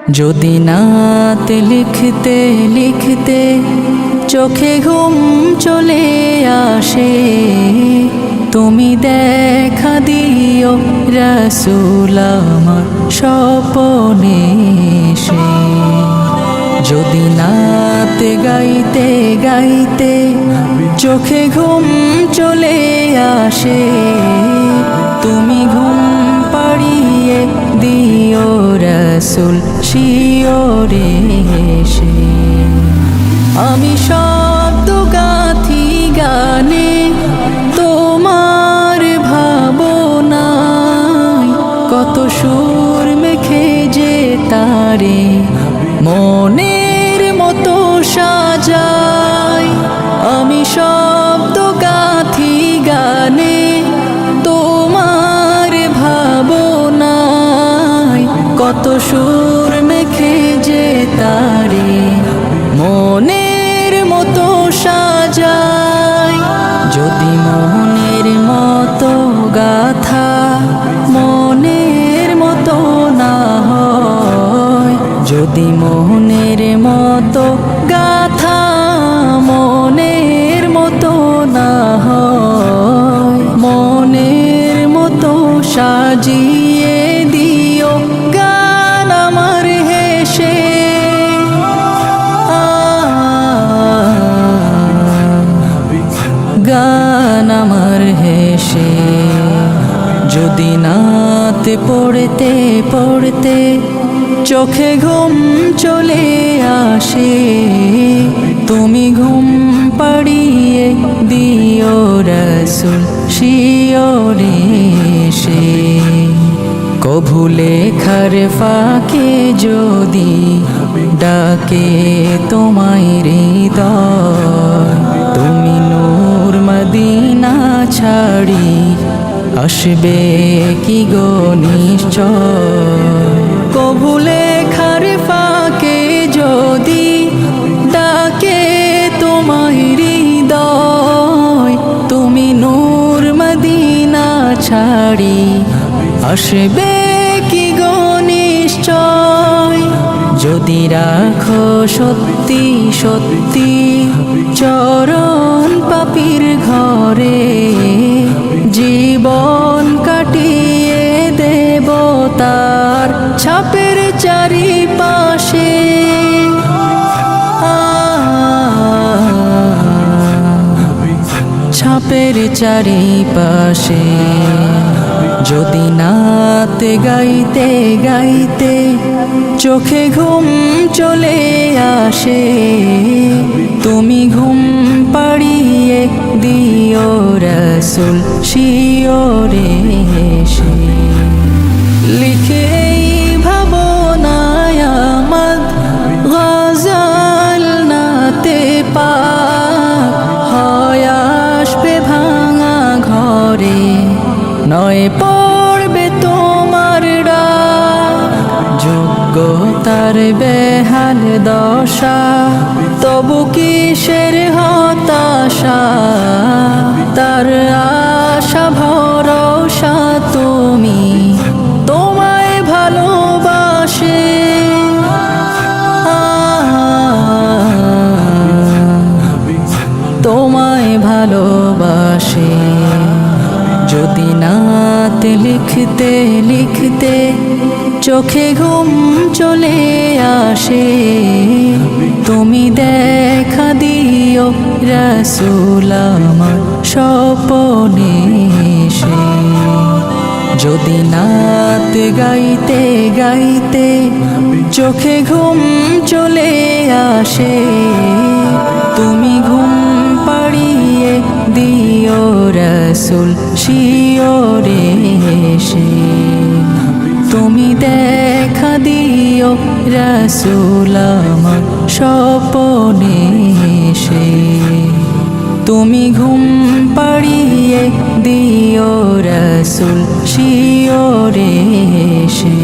যদি নাত লিখতে লিখতে চোখে ঘুম চলে আসে, তুমি দেখা দিও রাসূল আমার স্বপনে এসে। যদি নাত গাইতে গাইতে চোখে ঘুম চলে আসে, তুমি ঘুম পাড়িয়ে দিও রাসূল শিওরে এসে। আমি শব্দ গাথি গানে তোমার ভাবনায়, কত সুর মেখে যে তারে মনের মতো সাজাই। আমি শব্দ গাথি গানে তোমার ভাবনায়, কত সুর মেখে যে তারে মনের মতো সাজাই। যদি মনের মতো গাথা মনের মতো না হয়, যদি মনের মতো গাথা মনের মতো না হয়, মনের মতো সাজিয়ে দিও গান আমার হেসে। গান আমার হেসে। যদি নাত পড়তে পড়তে চোখে ঘুম চলে আসে, তুমি ঘুম পাড়িয়ে দিও রাসূল শিওরে এসে। কভু লেখার ফাঁকে যদি ডাকে তোমায় হৃদয়, তুমি নূর মদিনা ছাড়ি আসবে কি গো নিশ্চয়। কভু লেখার ফাঁকে যদি ডাকে তোমায় হৃদয়, তুমি নূর মদিনা ছাড়ি আসবে কি গো নিশ্চয়। যদি রাখো সত্যি সত্যি চরণ পাপীর ঘরে, জীবন কাটিয়ে দেব তার ছাপের চারিপাশে। ছাপের চারিপাশে। যদি নাত গাইতে গাইতে চোখে ঘুম চলে আসে, তুমি ঘুম পাড়িয়ে দিও রাসূল শিওরে এসে। লিখেই ভাবনায় আমার গজল নাতে পাক হয় আসবে ভাঙা ঘরে, নয় পড়বে তোমার ডাক। যোগ্যতার বেহাল দশা, তবু কিসের হতাশা, তার আশা ভরসা তুমি তোমায় ভালোবাসে। তোমায় ভালোবাসে। যদি নাত লিখতে লিখতে চোখে ঘুম চলে আসে, তুমি দেখা দিও রাসূল আমার স্বপনে এসে। যদি নাত গাইতে গাইতে চোখে ঘুম চলে আসে, তুমি ঘুম পাড়িয়ে দিও রাসূল শিওরে এসে। তুমি দেখা দিও রাসূল আমার স্বপনে এসে। তুমি ঘুম পাড়িয়ে দিও রাসূল শিওরে এসে।